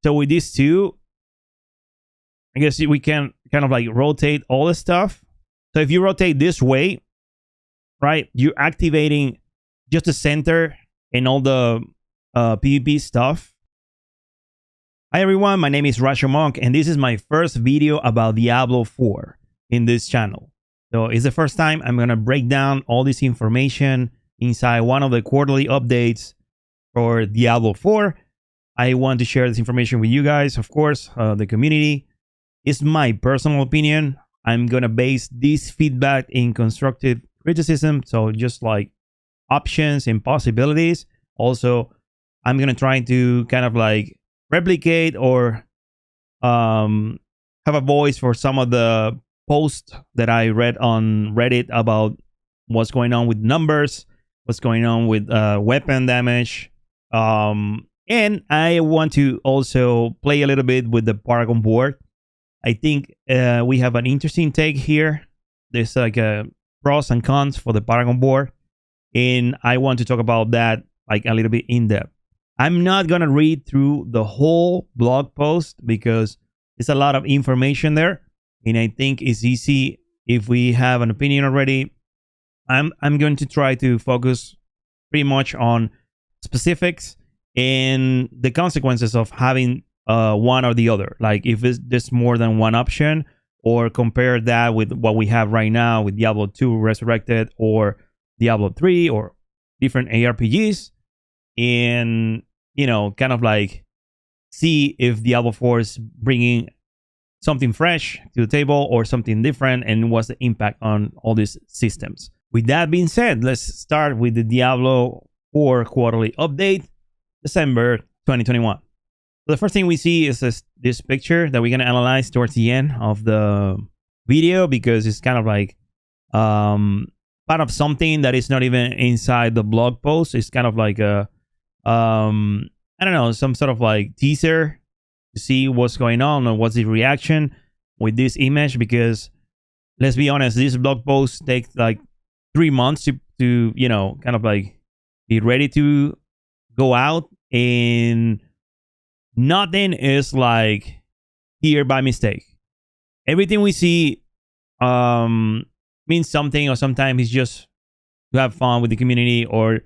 So with these two, I guess we can kind of like rotate all the stuff. So if you rotate this way, right, you're activating just the center and all the PvP stuff. Hi everyone, my name is Rashomonk, and this is my first video about Diablo 4 in this channel. So it's the first time I'm going to break down all this information inside one of the quarterly updates for Diablo 4. I want to share this information with you guys, of course, the community. It's my personal opinion. I'm going to base this feedback in constructive criticism, so just like options and possibilities. Also, I'm going to try to kind of like replicate or have a voice for some of the posts that I read on Reddit about what's going on with numbers, what's going on with weapon damage, and I want to also play a little bit with the Paragon Board. I think we have an interesting take here. There's like a pros and cons for the Paragon Board, and I want to talk about that like a little bit in depth. I'm not going to read through the whole blog post because it's a lot of information there. And I think it's easy if we have an opinion already. I'm going to try to focus pretty much on specifics and the consequences of having one or the other. Like if there's more than one option, or compare that with what we have right now with Diablo 2 Resurrected or Diablo 3 or different ARPGs. And you know, kind of like see if Diablo 4 is bringing something fresh to the table or something different, and what's the impact on all these systems. With that being said, let's start with the Diablo 4 quarterly update, December 2021. So the first thing we see is this picture that we're going to analyze towards the end of the video, because it's kind of like part of something that is not even inside the blog post. It's kind of like a I don't know, some sort of like teaser to see what's going on or what's the reaction with this image, because let's be honest, this blog post takes like 3 months to you know, kind of like be ready to go out, and nothing is like here by mistake. Everything we see means something, or sometimes it's just to have fun with the community, or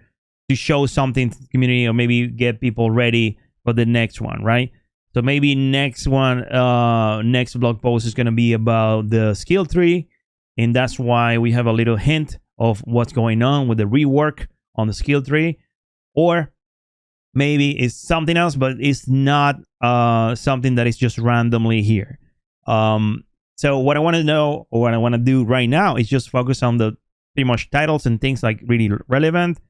to show something to the community, or maybe get people ready for the next one, right? So maybe next blog post is going to be about the skill tree, and that's why we have a little hint of what's going on with the rework on the skill tree. Or maybe it's something else, but it's not something that is just randomly here. So what I want to know, or what I want to do right now, is just focus on the pretty much titles and things like really relevant.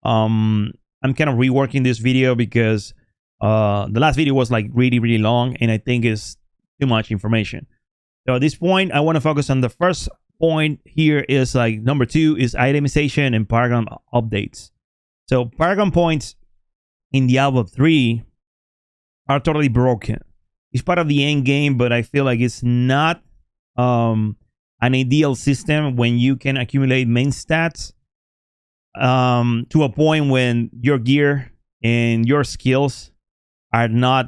I'm kind of reworking this video because the last video was like really long, and I think it's too much information. So at this point, I want to focus on the first point here. Is like number 2 is itemization and Paragon updates. So Paragon points in Diablo 3 are totally broken. It's part of the end game, but I feel like it's not an ideal system when you can accumulate main stats to a point when your gear and your skills are not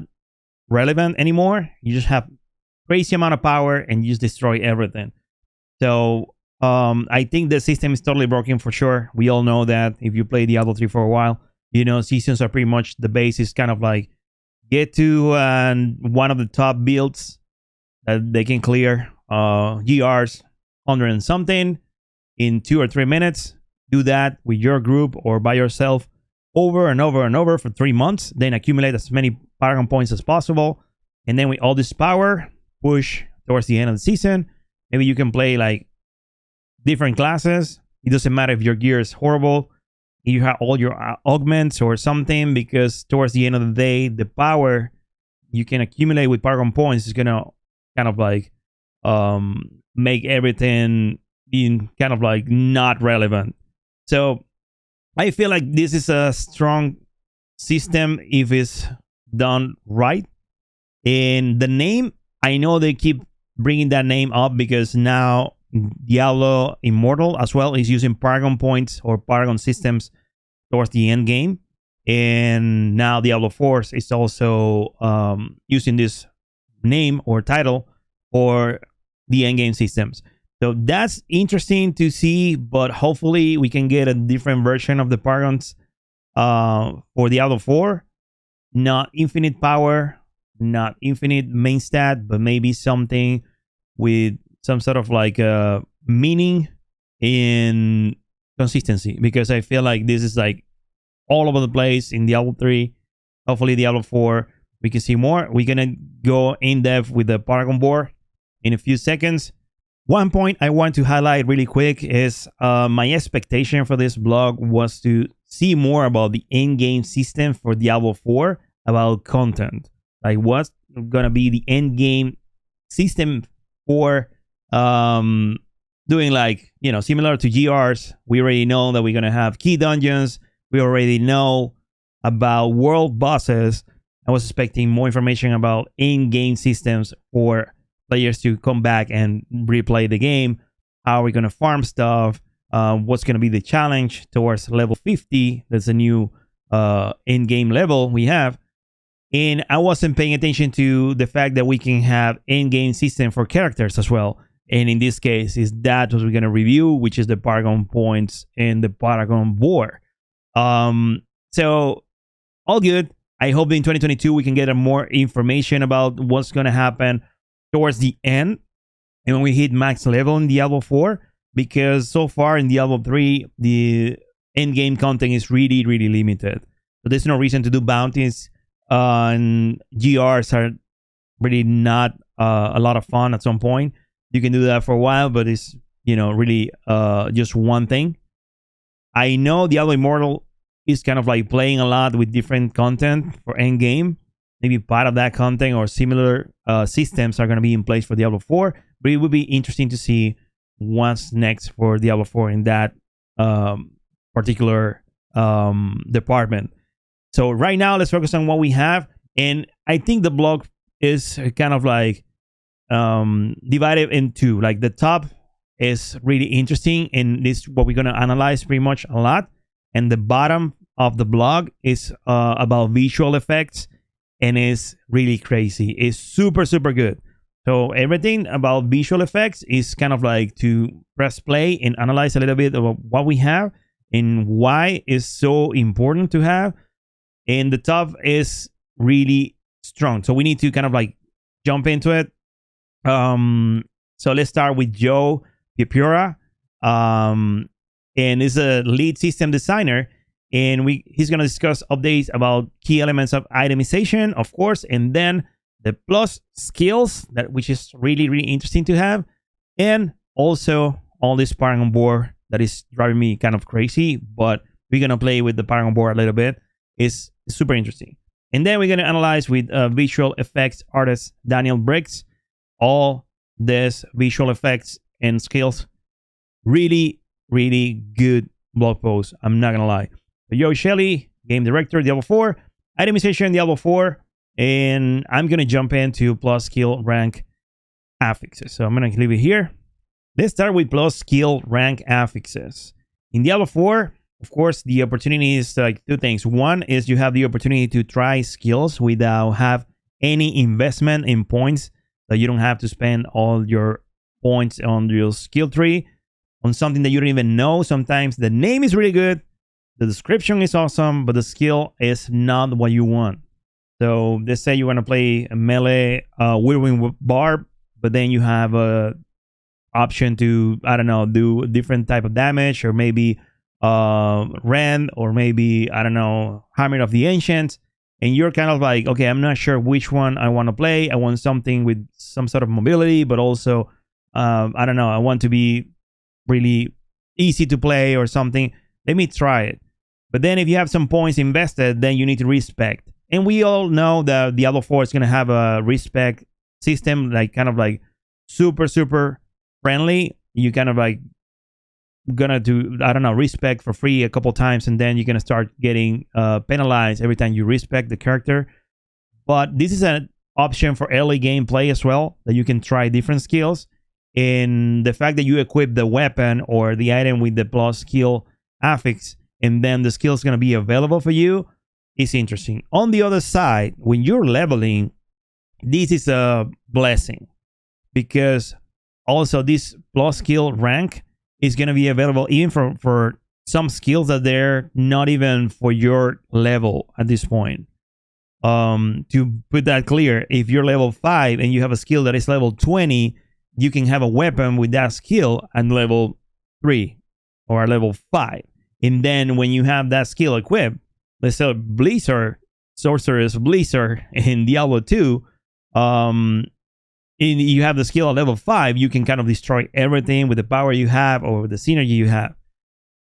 relevant anymore. You just have crazy amount of power and you just destroy everything. So I think the system is totally broken for sure. We all know that if you play Diablo 3 for a while, you know, seasons are pretty much the base. Is kind of like get to one of the top builds that they can clear GRs 100 and something in 2 or 3 minutes. Do that with your group or by yourself over and over and over for 3 months. Then accumulate as many Paragon points as possible. And then with all this power, push towards the end of the season. Maybe you can play like different classes. It doesn't matter if your gear is horrible. You have all your augments or something, because towards the end of the day, the power you can accumulate with Paragon points is going to kind of like make everything being kind of like not relevant. So I feel like this is a strong system if it's done right. And the name, I know they keep bringing that name up because now Diablo Immortal as well is using Paragon points or Paragon systems towards the end game. And now Diablo 4 is also using this name or title for the endgame systems. So that's interesting to see, but hopefully we can get a different version of the Paragons for Diablo 4. Not infinite power, not infinite main stat, but maybe something with some sort of like meaning in consistency, because I feel like this is like all over the place in Diablo 3. Hopefully Diablo 4 we can see more. We're gonna go in depth with the Paragon Board in a few seconds. One point I want to highlight really quick is my expectation for this blog was to see more about the end game system for Diablo 4, about content, like what's gonna be the end game system for doing, like, you know, similar to GRs. We already know that we're gonna have key dungeons. We already know about world bosses. I was expecting more information about in-game systems for players to come back and replay the game. How are we gonna farm stuff? What's gonna be the challenge towards level 50? That's a new in-game level we have. And I wasn't paying attention to the fact that we can have in-game system for characters as well. And in this case, is that what we're gonna review, which is the Paragon points and the Paragon Board. So all good. I hope in 2022 we can get more information about what's gonna happen towards the end and when we hit max level in Diablo 4, because so far in Diablo 3 the end game content is really limited. So there's no reason to do bounties. And GRs are really not a lot of fun at some point. You can do that for a while, but it's, you know, really just one thing. I know Diablo Immortal is kind of like playing a lot with different content for end game. Maybe part of that content or similar systems are going to be in place for Diablo 4, but it would be interesting to see what's next for Diablo 4 in that particular department. So right now, let's focus on what we have. And I think the blog is kind of like divided into, like, the top is really interesting, and this is what we're going to analyze pretty much a lot. And the bottom of the blog is about visual effects, and it's really crazy. It's super good. So everything about visual effects is kind of like to press play and analyze a little bit about what we have and why it's so important to have. And the top is really strong, so we need to kind of like jump into it. So let's start with Joe Pipura, and he's a lead system designer, and he's going to discuss updates about key elements of itemization, of course, and then the plus skills, which is really interesting to have, and also all this Paragon Board that is driving me kind of crazy, but we're going to play with the Paragon Board a little bit. It's super interesting. And then we're going to analyze with visual effects artist Daniel Briggs all this visual effects and skills. Really good blog post, I'm not gonna lie. Joe Shelley, game director, Diablo 4, itemization, Diablo 4, and I'm gonna jump into plus skill rank affixes. So I'm gonna leave it here. Let's start with plus skill rank affixes. In Diablo 4, of course, the opportunity is like two things. One is you have the opportunity to try skills without have any investment in points. So you don't have to spend all your points on your skill tree on something that you don't even know. Sometimes the name is really good, the description is awesome, but the skill is not what you want. So let's say you want to play a melee whirlwind barb, but then you have a option to, I don't know, do a different type of damage, or maybe rend, or maybe, I don't know, Hammer of the Ancients. And you're kind of like, okay, I'm not sure which one I want to play. I want something with some sort of mobility, but also, I don't know, I want to be really easy to play or something. Let me try it. But then if you have some points invested, then you need to respect. And we all know that Diablo 4 is going to have a respect system, like kind of like super friendly. You kind of like gonna do, I don't know, respect for free a couple times, and then you're gonna start getting penalized every time you respect the character. But this is an option for early game play as well, that you can try different skills. And the fact that you equip the weapon or the item with the plus skill affix, and then the skill is gonna be available for you, is interesting. On the other side, when you're leveling, this is a blessing, because also this plus skill rank is going to be available even for some skills that they're not even for your level at this point. To put that clear, if you're level 5 and you have a skill that is level 20, you can have a weapon with that skill at level 3 or level 5. And then when you have that skill equipped, let's say Blizzard, Sorceress Blizzard in Diablo 2, and you have the skill at level 5, you can kind of destroy everything with the power you have or with the synergy you have.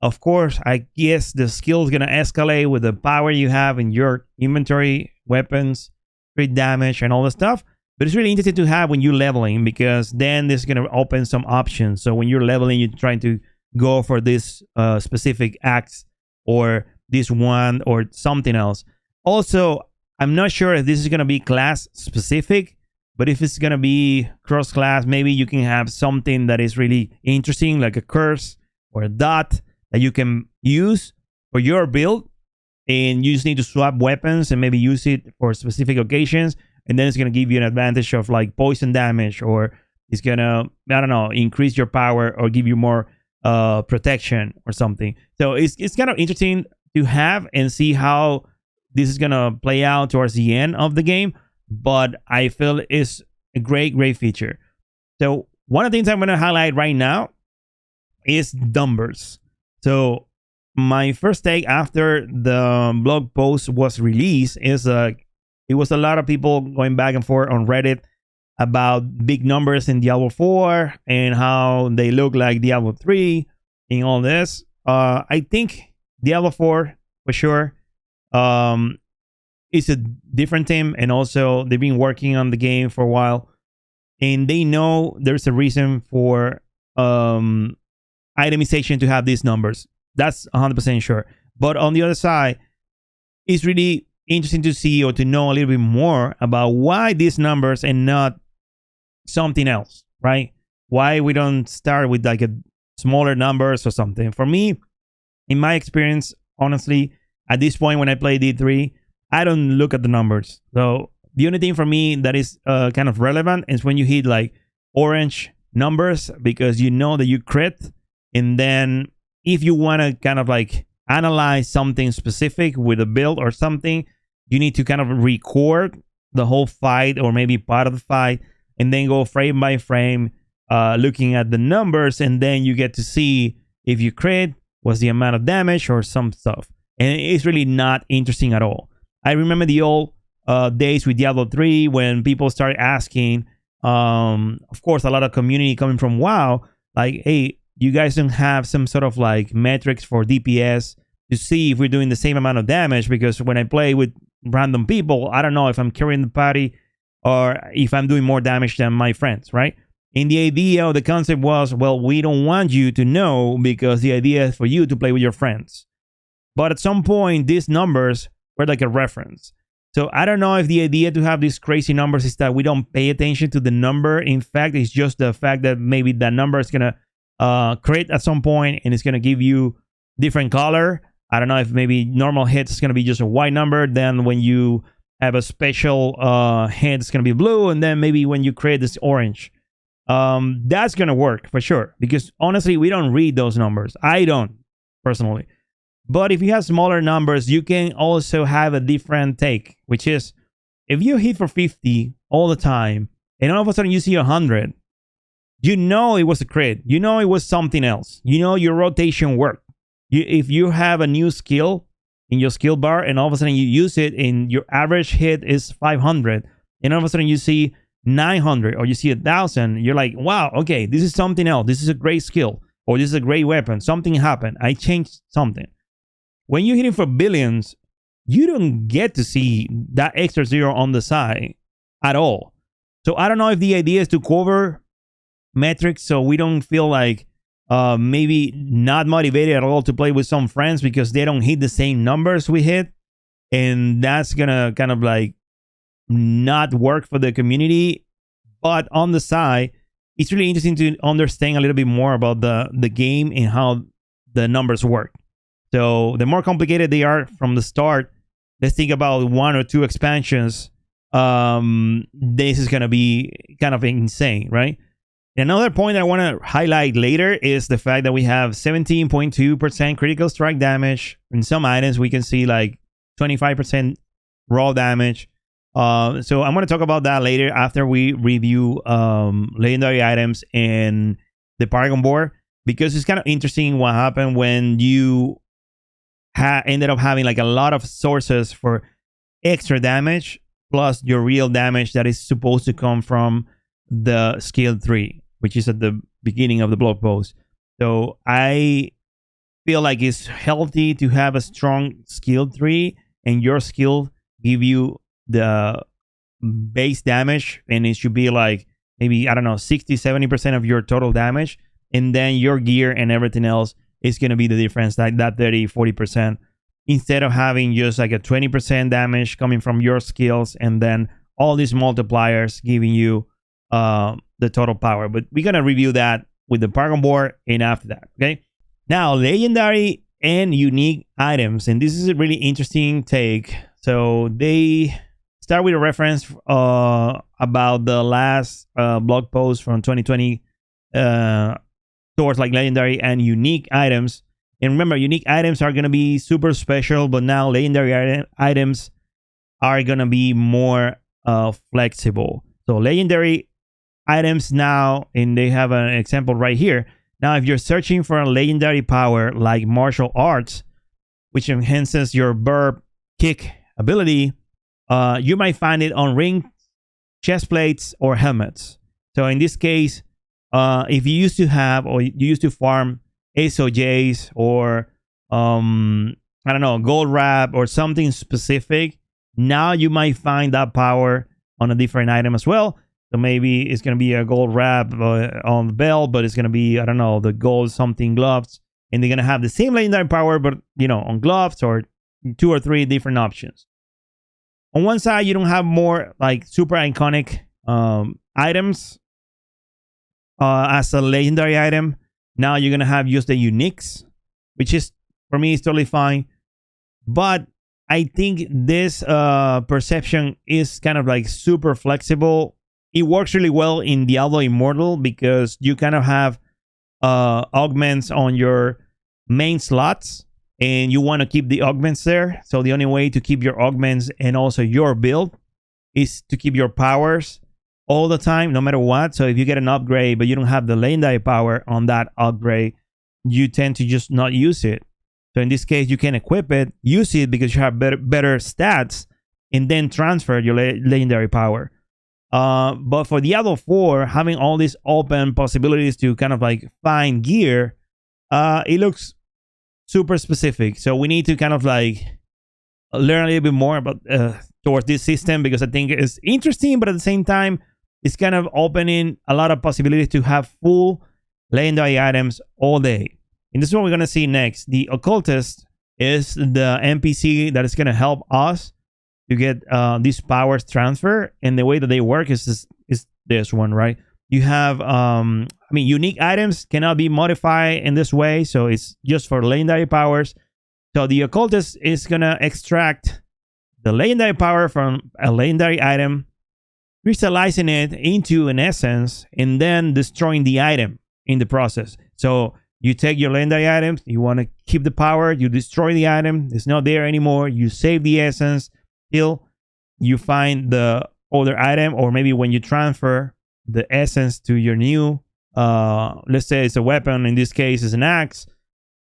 Of course, I guess the skill is going to escalate with the power you have in your inventory, weapons, crit damage, and all the stuff. But it's really interesting to have when you're leveling, because then this is going to open some options. So when you're leveling, you're trying to go for this specific axe or this one or something else. Also, I'm not sure if this is going to be class specific, but if it's going to be cross class, maybe you can have something that is really interesting, like a curse or a dot that you can use for your build, and you just need to swap weapons and maybe use it for specific occasions, and then it's going to give you an advantage of like poison damage, or it's going to, I don't know, increase your power or give you more protection or something. So it's kind of interesting to have and see how this is going to play out towards the end of the game, but I feel it's a great feature. So one of the things I'm going to highlight right now is numbers. So my first take after the blog post was released is it was a lot of people going back and forth on Reddit about big numbers in Diablo 4 and how they look like Diablo 3 and all this. I think Diablo 4 for sure is a different team, and also they've been working on the game for a while, and they know there's a reason for itemization to have these numbers. That's 100% sure. But on the other side, it's really interesting to see or to know a little bit more about why these numbers and not something else, right? Why we don't start with like a smaller numbers or something. For me, in my experience, honestly, at this point when I play D3, I don't look at the numbers. So the only thing for me that is kind of relevant is when you hit like orange numbers, because you know that you crit. And then if you want to kind of like analyze something specific with a build or something, you need to kind of record the whole fight or maybe part of the fight and then go frame by frame looking at the numbers, and then you get to see if you crit, what's the amount of damage or some stuff. And it's really not interesting at all. I remember the old days with Diablo 3 when people started asking, of course, a lot of community coming from WoW, like, hey, you guys don't have some sort of like metrics for DPS to see if we're doing the same amount of damage, because when I play with random people, I don't know if I'm carrying the party or if I'm doing more damage than my friends, right? And the idea or the concept was, well, we don't want you to know because the idea is for you to play with your friends. But at some point, these numbers were like a reference. So I don't know if the idea to have these crazy numbers is that we don't pay attention to the number. In fact, it's just the fact that maybe that number is going to crit at some point and it's going to give you different color. I don't know if maybe normal hits is going to be just a white number. Then when you have a special hit, it's going to be blue. And then maybe when you create this orange. That's going to work for sure. Because honestly, we don't read those numbers. I don't, personally. But if you have smaller numbers, you can also have a different take, which is if you hit for 50 all the time and all of a sudden you see 100, you know it was a crit. You know it was something else. You know your rotation worked. If you have a new skill in your skill bar and all of a sudden you use it and your average hit is 500 and all of a sudden you see 900 or you see 1,000, you're like, wow, okay, this is something else. This is a great skill or this is a great weapon. Something happened. I changed something. When you're hitting for billions, you don't get to see that extra zero on the side at all. So I don't know if the idea is to cover metrics so we don't feel like maybe not motivated at all to play with some friends because they don't hit the same numbers we hit. And that's going to kind of like not work for the community. But on the side, it's really interesting to understand a little bit more about the game and how the numbers work. So the more complicated they are from the start, let's think about 1 or 2 expansions. This is gonna be kind of insane, right? Another point I want to highlight later is the fact that we have 17.2% critical strike damage. In some items, we can see like 25% raw damage. So I'm going to talk about that later after we review legendary items and the Paragon Board, because it's kind of interesting what happened when you ended up having like a lot of sources for extra damage plus your real damage that is supposed to come from the skill 3, which is at the beginning of the blog post. So I feel like it's healthy to have a strong skill 3 and your skill give you the base damage, and it should be like maybe, I don't know, 60-70% of your total damage, and then your gear and everything else is going to be the difference, like that 30-40%, instead of having just like a 20% damage coming from your skills and then all these multipliers giving you the total power. But we're gonna review that with the Paragon Board and after that. Okay, now legendary and unique items, and this is a really interesting take. So they start with a reference about the last blog post from 2020 towards like legendary and unique items. And remember, unique items are gonna be super special, but now legendary items are gonna be more flexible. So legendary items now, and they have an example right here. Now, if you're searching for a legendary power like martial arts, which enhances your burp kick ability, you might find it on rings, chest plates, or helmets. So in this case, if you used to have, or you used to farm SOJs or I don't know, gold wrap or something specific, now you might find that power on a different item as well. So maybe it's going to be a gold wrap on the belt, but it's going to be, I don't know, the gold something gloves. And they're going to have the same legendary power, but, you know, on gloves, or 2 or 3 different options. On one side, you don't have more like super iconic items as a legendary item. Now you're going to have just the uniques, which is, for me, is totally fine. But I think this perception is kind of like super flexible. It works really well in Diablo Immortal because you kind of have augments on your main slots and you want to keep the augments there. So the only way to keep your augments and also your build is to keep your powers all the time, no matter what. So if you get an upgrade but you don't have the legendary power on that upgrade, you tend to just not use it. So in this case, you can equip it, use it because you have better stats, and then transfer your legendary power. But for Diablo 4, having all these open possibilities to kind of like find gear, it looks super specific. So we need to kind of like learn a little bit more about towards this system, because I think it's interesting, but at the same time, it's kind of opening a lot of possibilities to have full legendary items all day. And this is what we're going to see next. The Occultist is the NPC that is going to help us to get these powers transfer. And the way that they work is this one, right? You have, unique items cannot be modified in this way. So it's just for legendary powers. So the Occultist is going to extract the legendary power from a legendary item, crystallizing it into an essence, and then destroying the item in the process. So you take your legendary items, you want to keep the power, you destroy the item, it's not there anymore, you save the essence, till you find the older item, or maybe when you transfer the essence to your new, let's say it's a weapon, in this case it's an axe,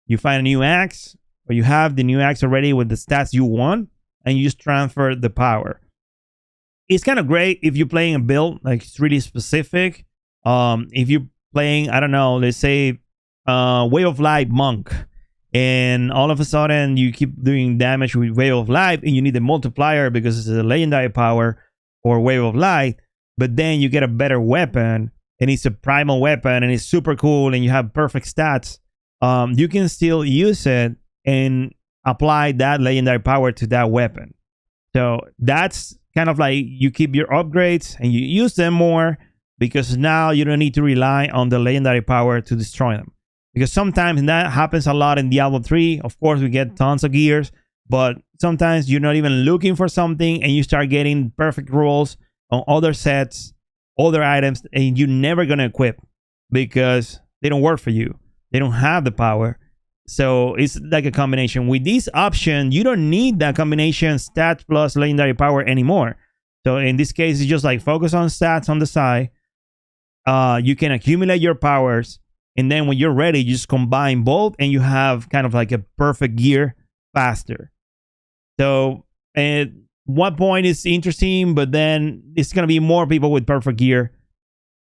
you find a new axe, or you have the new axe already with the stats you want, and you just transfer the power. It's kind of great if you're playing a build, like it's really specific. If you're playing, I don't know, let's say Way of Life Monk, and all of a sudden you keep doing damage with Way of Life and you need a multiplier because it's a legendary power or Way of Life, but then you get a better weapon and it's a primal weapon and it's super cool and you have perfect stats, you can still use it and apply that legendary power to that weapon. So that's kind of like you keep your upgrades and you use them more, because now you don't need to rely on the legendary power to destroy them. Because sometimes, and that happens a lot in Diablo 3, of course we get tons of gears, but sometimes you're not even looking for something and you start getting perfect rolls on other sets, other items, and you're never going to equip because they don't work for you. They don't have the power. So it's like a combination. With this option, you don't need that combination stats plus legendary power anymore. So in this case, it's just like focus on stats on the side. You can accumulate your powers, and then when you're ready, you just combine both and you have kind of like a perfect gear faster. So at one point it's interesting, but then it's going to be more people with perfect gear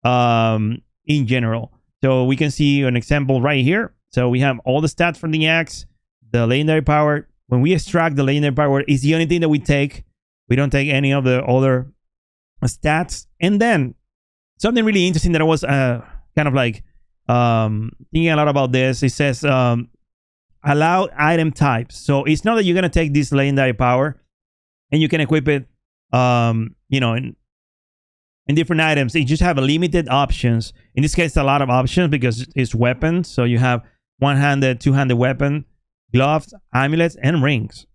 in general. So we can see an example right here. So we have all the stats from the axe, the legendary power. When we extract the legendary power, it's the only thing that we take. We don't take any of the other stats. And then something really interesting that I was kind of like thinking a lot about this. It says allow item types. So it's not that you're going to take this legendary power and you can equip it, you know, in different items. You just have a limited options. In this case, a lot of options because it's weapons. So you have one-handed, two-handed weapon, gloves, amulets, and rings.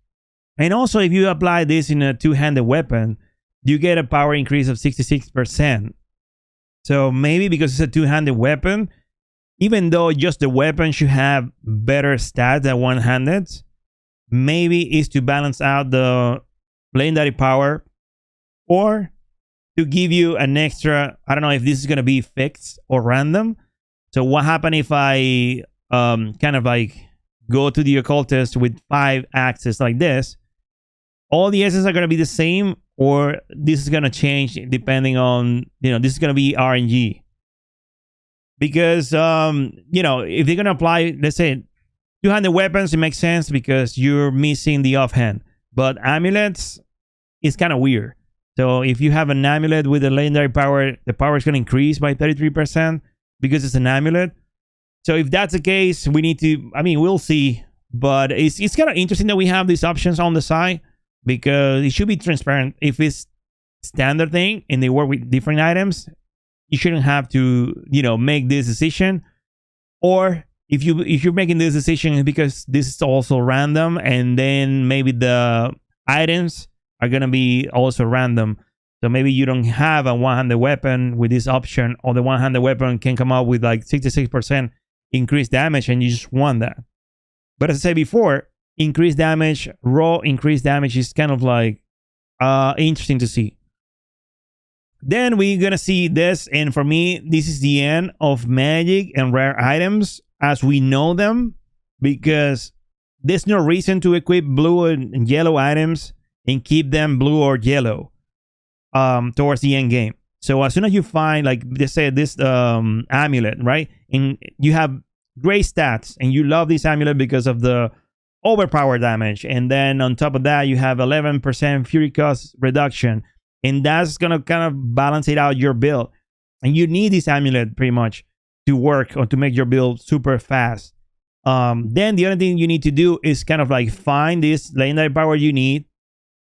And also, if you apply this in a two-handed weapon, you get a power increase of 66%. So maybe because it's a two-handed weapon, even though just the weapon should have better stats than one-handed, maybe it's to balance out the legendary power or to give you an extra. I don't know if this is going to be fixed or random. So what happens if I kind of like go to the occultist with 5 axes like this? All the axes are going to be the same, or this is going to change depending on, you know, this is going to be RNG. Because, you know, if they're going to apply, let's say, two-handed weapons, it makes sense because you're missing the offhand. But amulets is kind of weird. So if you have an amulet with a legendary power, the power is going to increase by 33% because it's an amulet. So if that's the case, we need to, I mean, we'll see. But it's kind of interesting that we have these options on the side because it should be transparent. If it's standard thing and they work with different items, you shouldn't have to, you know, make this decision. Or if you're making this decision because this is also random, and then maybe the items are gonna be also random. So maybe you don't have a one-handed weapon with this option, or the one-handed weapon can come out with like 66% increased damage, and you just want that. But as I said before, increased damage, raw increased damage is kind of like interesting to see. Then we're gonna see this, and for me, this is the end of magic and rare items as we know them, because there's no reason to equip blue and yellow items and keep them blue or yellow towards the end game. So as soon as you find, like they said, this amulet, right, and you have great stats and you love this amulet because of the overpower damage, and then on top of that you have 11% fury cost reduction, and that's gonna kind of balance it out your build, and you need this amulet pretty much to work or to make your build super fast. Then the only thing you need to do is kind of like find this legendary power you need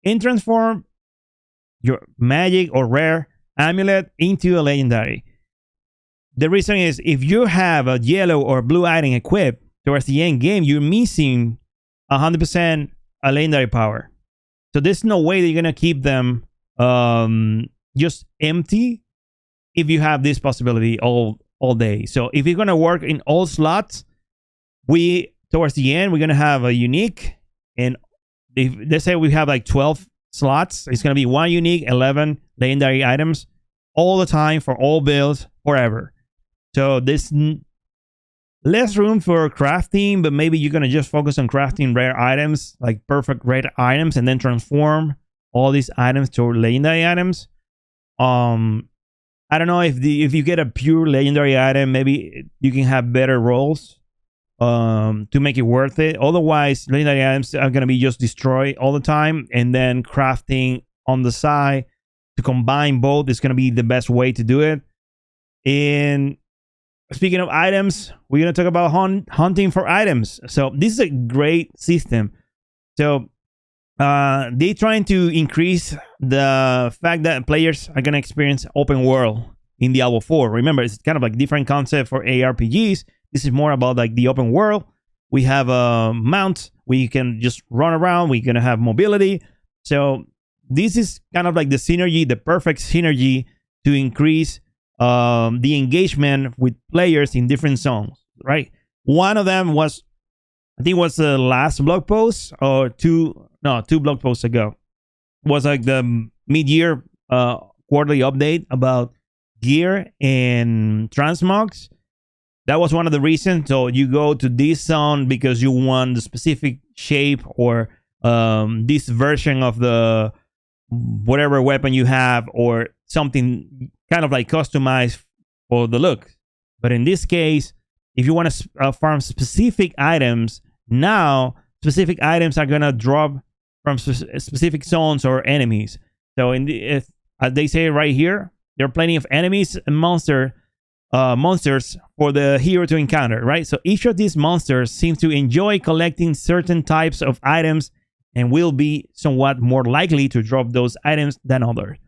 and transform your magic or rare amulet into a legendary. The reason is if you have a yellow or blue item equipped towards the end game, you're missing 100% a legendary power. So there's no way that you're gonna keep them just empty if you have this possibility all day. So if you're gonna work in all slots, towards the end we're gonna have a unique, and if let's say we have like 12 slots, it's gonna be 1 unique, 11 legendary items all the time for all builds forever. So there's less room for crafting, but maybe you're gonna just focus on crafting rare items, like perfect rare items, and then transform all these items to legendary items. I don't know if you get a pure legendary item, maybe you can have better rolls to make it worth it. Otherwise, legendary items are gonna be just destroyed all the time, and then crafting on the side to combine both is gonna be the best way to do it. And speaking of items, we're gonna talk about hunting for items. So this is a great system. So they're trying to increase the fact that players are gonna experience open world in Diablo 4. Remember, it's kind of like different concept for ARPGs. This is more about like the open world. We have a mount. We can just run around. We're going to have mobility. So this is kind of like the synergy, the perfect synergy to increase the engagement with players in different zones, right? One of them was, I think it was the last blog post or two blog posts ago, was like the mid-year quarterly update about gear and transmogs. That was one of the reasons. So you go to this zone because you want the specific shape or this version of the whatever weapon you have, or something kind of like customized for the look. But in this case, if you want to farm specific items, now specific items are going to drop from specific zones or enemies. So as they say right here, there are plenty of enemies and monsters for the hero to encounter, right? So each of these monsters seems to enjoy collecting certain types of items and will be somewhat more likely to drop those items than others.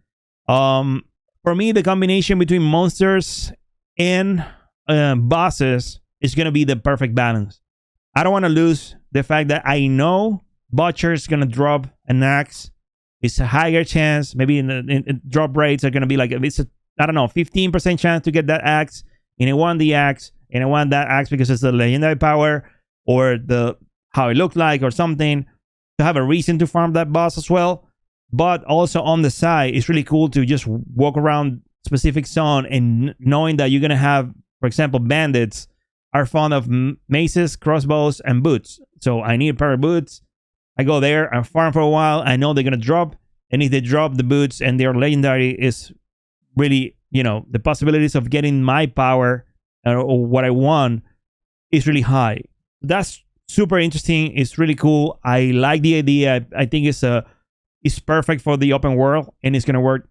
For me, the combination between monsters and bosses is going to be the perfect balance. I don't want to lose the fact that I know Butcher is going to drop an axe. It's a higher chance. Maybe in drop rates are going to be like, it's a, I don't know, 15% chance to get that axe. And I want the axe. And I want that axe because it's the legendary power or the how it looked like or something, to have a reason to farm that boss as well. But also on the side, it's really cool to just walk around specific zone and knowing that you're going to have, for example, bandits are fond of maces, crossbows, and boots. So I need a pair of boots. I go there, I farm for a while. I know they're going to drop. And if they drop the boots and they're legendary, is really, you know, the possibilities of getting my power or what I want is really high. That's super interesting. It's really cool. I like the idea. I think it's perfect for the open world, and it's going to work,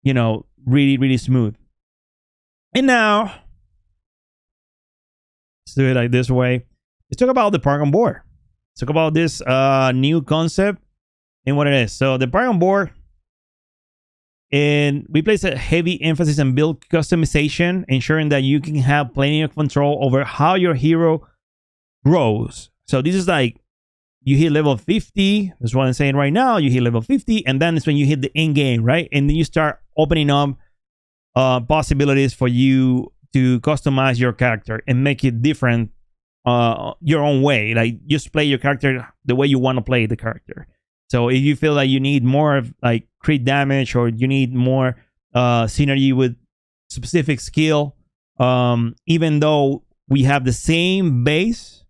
you know, really, really smooth. And now, let's do it like this way. Let's talk about the Paragon Board. Let's talk about this new concept and what it is. So the Paragon Board, and we place a heavy emphasis on build customization, ensuring that you can have plenty of control over how your hero grows. So this is like, you hit level 50. That's what I'm saying right now. You hit level 50, and then it's when you hit the end game, right? And then you start opening up possibilities for you to customize your character and make it different your own way. Like, just play your character the way you want to play the character. So if you feel like you need more of like crit damage, or you need more synergy with specific skill, even though we have the same base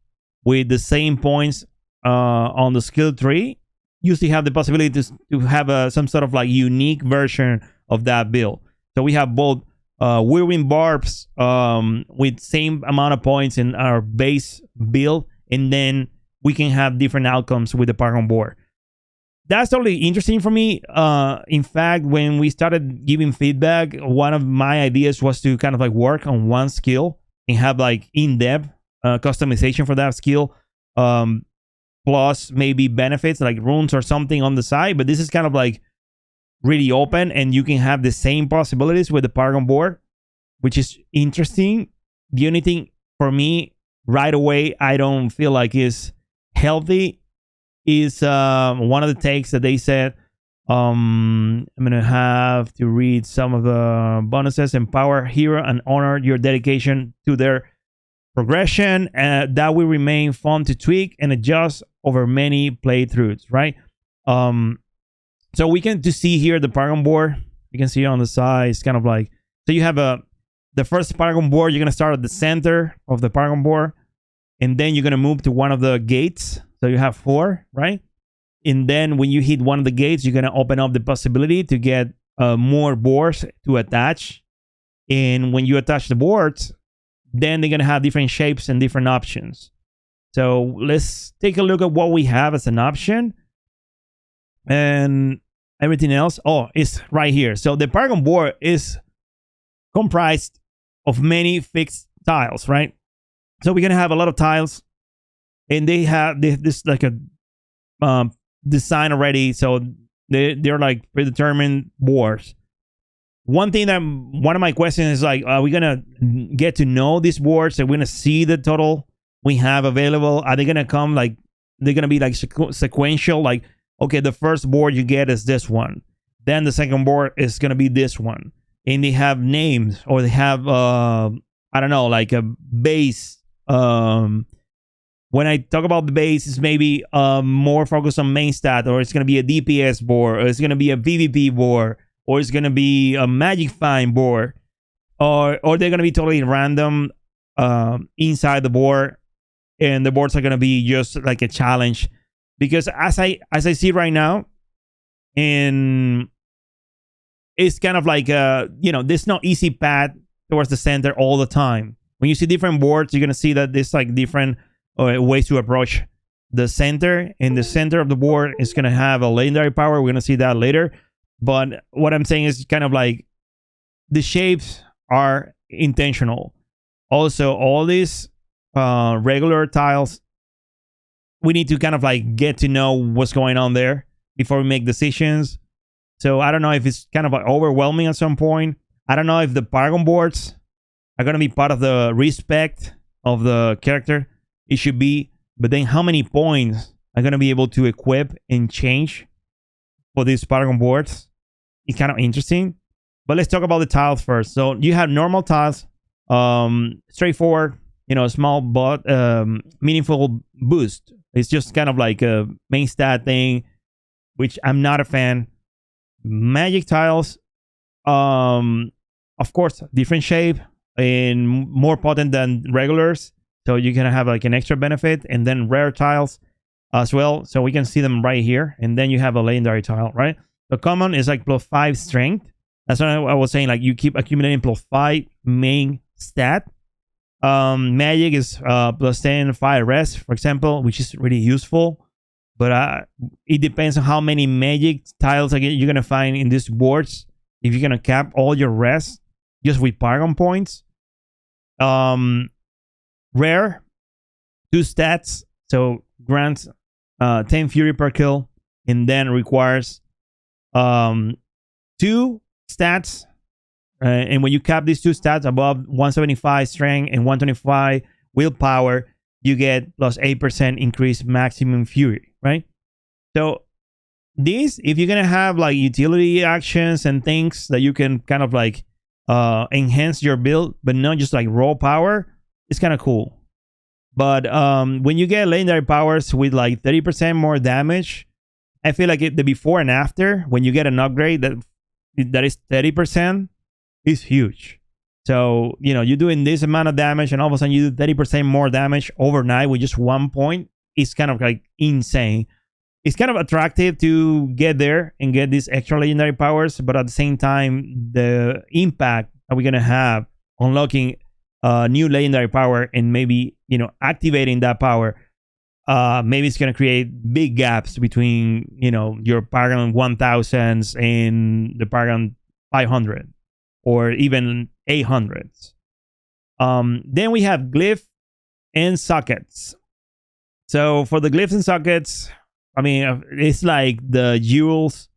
with the same points on the skill tree, you still have the possibility to have some sort of like unique version of that build. So we have both whirling barbs with same amount of points in our base build, and then we can have different outcomes with the Paragon Board. That's totally interesting for me. In fact, when we started giving feedback, one of my ideas was to kind of like work on one skill and have like in-depth customization for that skill, plus maybe benefits like runes or something on the side. But this is kind of like really open, and you can have the same possibilities with the Paragon Board, which is interesting. The only thing for me right away I don't feel like is healthy is one of the takes that they said. I'm gonna have to read some of the bonuses. Empower hero and honor your dedication to their progression, that will remain fun to tweak and adjust over many playthroughs, right? So we can just see here the Paragon Board. You can see it on the side. It's kind of like, so you have the first Paragon Board. You're gonna start at the center of the Paragon Board, and then you're gonna move to one of the gates. So you have 4, right? And then when you hit one of the gates, you're gonna open up the possibility to get more boards to attach. And when you attach the boards, then they're gonna have different shapes and different options. So let's take a look at what we have as an option. And everything else, it's right here. So the Paragon Board is comprised of many fixed tiles, right? So we're gonna have a lot of tiles, and they have this like a design already. So they're like predetermined boards. One thing that one of my questions is like, are we gonna get to know these boards? Are we gonna see the total we have available? Are they gonna come like they're gonna be like sequential? Like, okay, the first board you get is this one, then the second board is gonna be this one, and they have names, or they have I don't know, like a base. When I talk about the base, it's maybe more focused on main stat, or it's gonna be a DPS board, or it's gonna be a PvP board, or it's gonna be a Magic Find board, or they're gonna be totally random inside the board, and the boards are gonna be just like a challenge. Because as I see right now, and it's kind of like there's no easy path towards the center all the time. When you see different boards, you're gonna see that there's like different ways to approach the center, and the center of the board is gonna have a legendary power. We're gonna see that later. But what I'm saying is kind of like the shapes are intentional. Also, all these regular tiles, we need to kind of like get to know what's going on there before we make decisions. So I don't know if it's kind of like overwhelming at some point. I don't know if the Paragon boards are going to be part of the respect of the character. It should be. But then how many points are going to be able to equip and change for these Paragon boards? It's kind of interesting. But let's talk about the tiles first. So you have normal tiles, straightforward, small but meaningful boost. It's just kind of like a main stat thing, which I'm not a fan. Magic tiles, of course, different shape and more potent than regulars. So you're going to have like an extra benefit. And then rare tiles as well. So we can see them right here. And then you have a legendary tile, right? The common is like +5 strength. That's what I was saying. Like you keep accumulating +5 main stat. Magic is +10 fire rest, for example, which is really useful. But it depends on how many magic tiles you're going to find in these boards. If you're going to cap all your rest just with Paragon points. Rare, 2 stats. So grants 10 fury per kill. And then requires 2 stats. And when you cap these 2 stats above 175 strength and 125 willpower, you get +8% increased maximum fury, right? So these, if you're gonna have like utility actions and things that you can kind of like enhance your build, but not just like raw power, it's kind of cool. But when you get legendary powers with like 30% more damage, I feel like the before and after, when you get an upgrade that is 30%, is huge. So, you're doing this amount of damage and all of a sudden you do 30% more damage overnight with just 1 point. It's kind of like insane. It's kind of attractive to get there and get these extra legendary powers, but at the same time, the impact that we're going to have unlocking a new legendary power and maybe, activating that power, maybe it's going to create big gaps between, your Paragon 1000s and the Paragon 500 or even 800s. Then we have glyph and sockets. So for the glyphs and sockets, I mean, it's like the jewels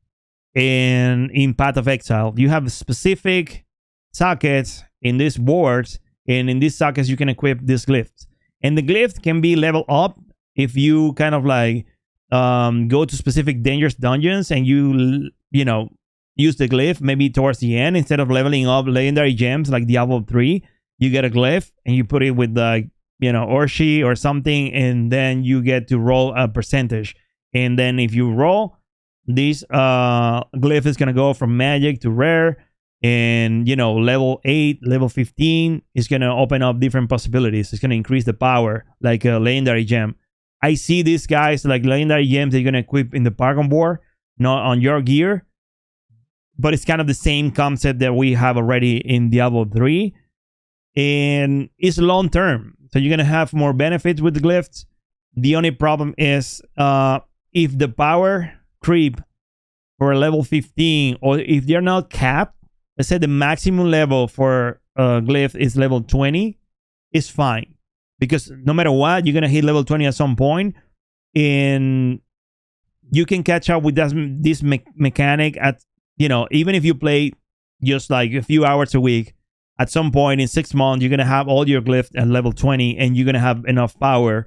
in Path of Exile. You have specific sockets in these boards, and in these sockets you can equip these glyphs. And the glyph can be leveled up if you kind of like go to specific dangerous dungeons and you use the glyph maybe towards the end. Instead of leveling up legendary gems like Diablo 3, you get a glyph and you put it with the Orshi or something, and then you get to roll a percentage. And then if you roll, this glyph is gonna go from magic to rare, and level 8, level 15 is gonna open up different possibilities. It's gonna increase the power like a legendary gem. I see these guys like legendary gems that you're gonna equip in the Paragon board, not on your gear. But it's kind of the same concept that we have already in Diablo 3. And it's long term. So you're going to have more benefits with the glyphs. The only problem is if the power creep for a level 15, or if they're not capped, let's say the maximum level for glyph is level 20, it's fine. Because no matter what, you're going to hit level 20 at some point. And you can catch up with this mechanic at, even if you play just like a few hours a week, at some point in 6 months, you're going to have all your glyphs at level 20 and you're going to have enough power.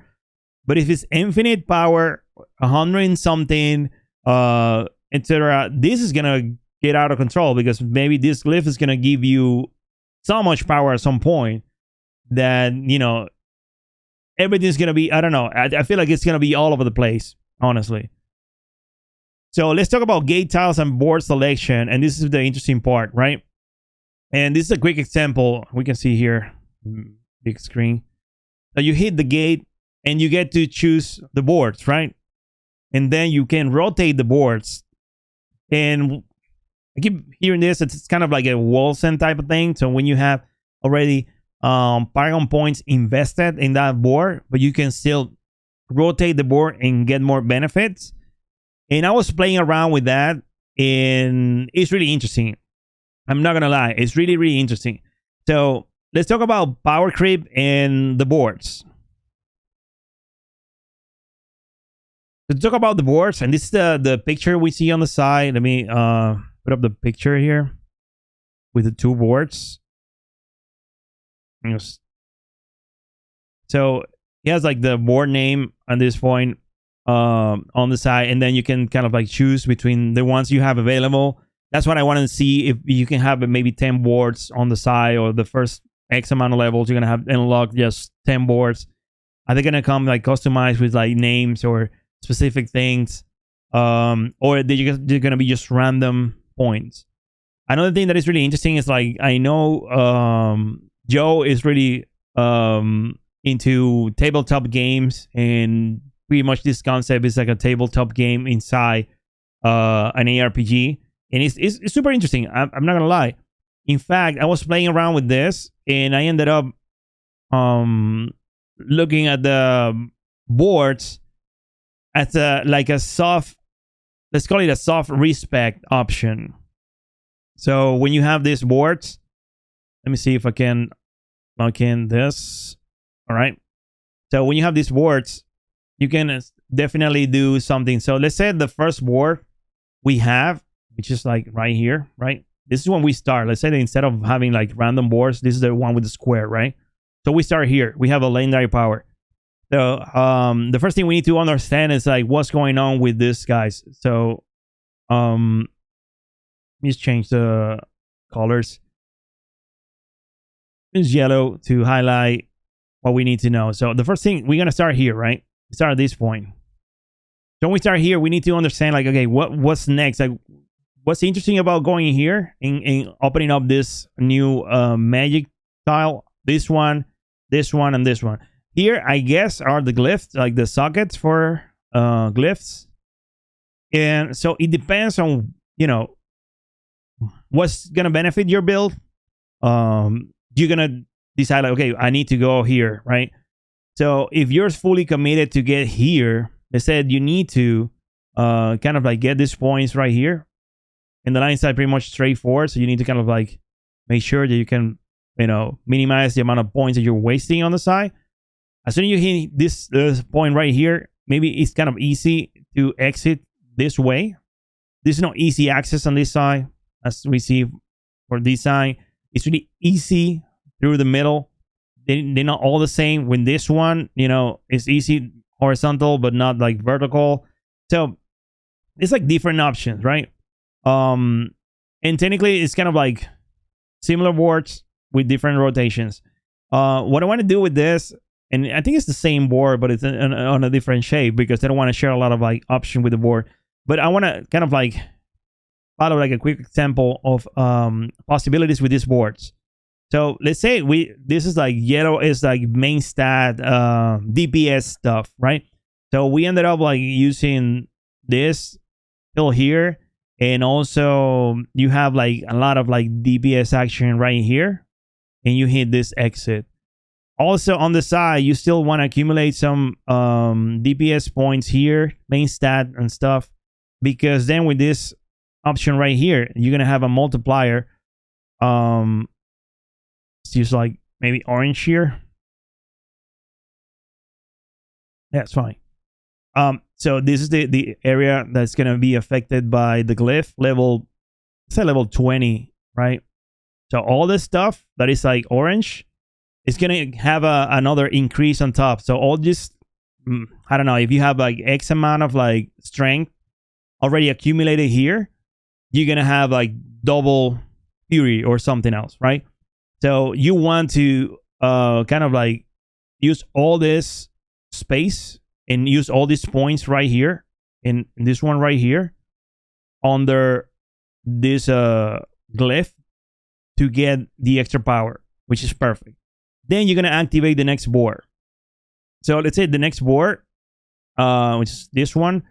But if it's infinite power, 100 and something, etc., this is going to get out of control, because maybe this glyph is going to give you so much power at some point that, you know, everything's going to be, I don't know. I feel like it's going to be all over the place, honestly. So let's talk about gate tiles and board selection. And this is the interesting part, right? And this is a quick example. We can see here, big screen. So you hit the gate and you get to choose the boards, right? And then you can rotate the boards. And I keep hearing this. It's kind of like a wall send type of thing. So when you have already Paragon points invested in that board, but you can still rotate the board and get more benefits. And I was playing around with that, and it's really interesting. I'm not gonna lie, it's really, really interesting. So let's talk about power creep and the boards. To talk about the boards, and this is the picture we see on the side. Let me put up the picture here with the two boards. So he has like the board name at this point on the side, and then you can kind of like choose between the ones you have available. That's what I wanted to see, if you can have maybe 10 boards on the side, or the first X amount of levels you're gonna have unlocked just 10 boards. Are they gonna come like customized with like names or specific things, or they're gonna be just random points? Another thing that is really interesting is, like, I know Joe is really into tabletop games, and pretty much this concept is like a tabletop game inside an ARPG, and it's super interesting. I'm not gonna lie. In fact, I was playing around with this, and I ended up looking at the boards as like a soft, let's call it a soft respect option. So when you have these boards, let me see if I can lock in this. All right. So when you have these boards, you can definitely do something. So let's say the first board we have, which is like right here, right? This is when we start. Let's say that instead of having like random boards, this is the one with the square, right? So we start here. We have a legendary power. So the first thing we need to understand is like what's going on with this, guys. So let me just change the colors. Use yellow to highlight what we need to know. So the first thing, we're gonna start here, right? We start at this point. So when we start here, we need to understand, like, okay, what's next? Like, what's interesting about going here and opening up this new magic tile? This one, and this one. Here, I guess, are the glyphs, like the sockets for glyphs. And so it depends on, you know, what's gonna benefit your build. You're gonna decide, like, okay, I need to go here, right? So if you're fully committed to get here, they said you need to kind of like get these points right here. And the line side pretty much straightforward. So you need to kind of like make sure that you can, you know, minimize the amount of points that you're wasting on the side. As soon as you hit this point right here, maybe it's kind of easy to exit this way. There's no easy access on this side, as we see for this side. It's really easy through the middle. They're not all the same. When this one, you know, it's easy horizontal, but not like vertical. So it's like different options, right? And technically, it's kind of like similar boards with different rotations. What I want to do with this, and I think it's the same board, but it's on a different shape, because they don't want to share a lot of like option with the board. But I want to kind of like follow like a quick example of possibilities with these boards. So let's say this is like yellow is like main stat DPS stuff, right? So we ended up like using this still here, and also you have like a lot of like DPS action right here, and you hit this exit. Also on the side, you still want to accumulate some DPS points here, main stat and stuff, because then with this option right here, you're gonna have a multiplier. Let's use like maybe orange here. Yeah, it's fine. So this is the area that's gonna be affected by the glyph level, say level 20, right? So all this stuff that is like orange is gonna have another increase on top. So all this, I don't know, if you have like X amount of like strength already accumulated here, you're gonna have like double fury or something else, right? So you want to kind of like use all this space and use all these points right here in this one right here under this glyph to get the extra power, which is perfect. Then you're gonna activate the next board. So let's say the next board, which is this one,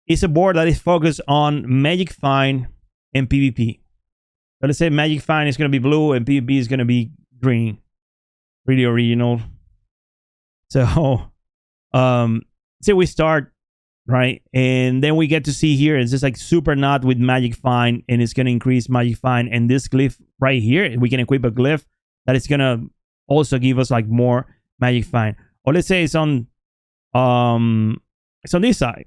is a board that is focused on Magic Find and PvP. So let's say Magic Find is gonna be blue and PvP is gonna be green. Really original. So say we start, right? And then we get to see here, it's just like super knot with Magic Find, and it's going to increase Magic Find. And this glyph right here, we can equip a glyph that is going to also give us like more Magic Find. Or let's say it's on this side.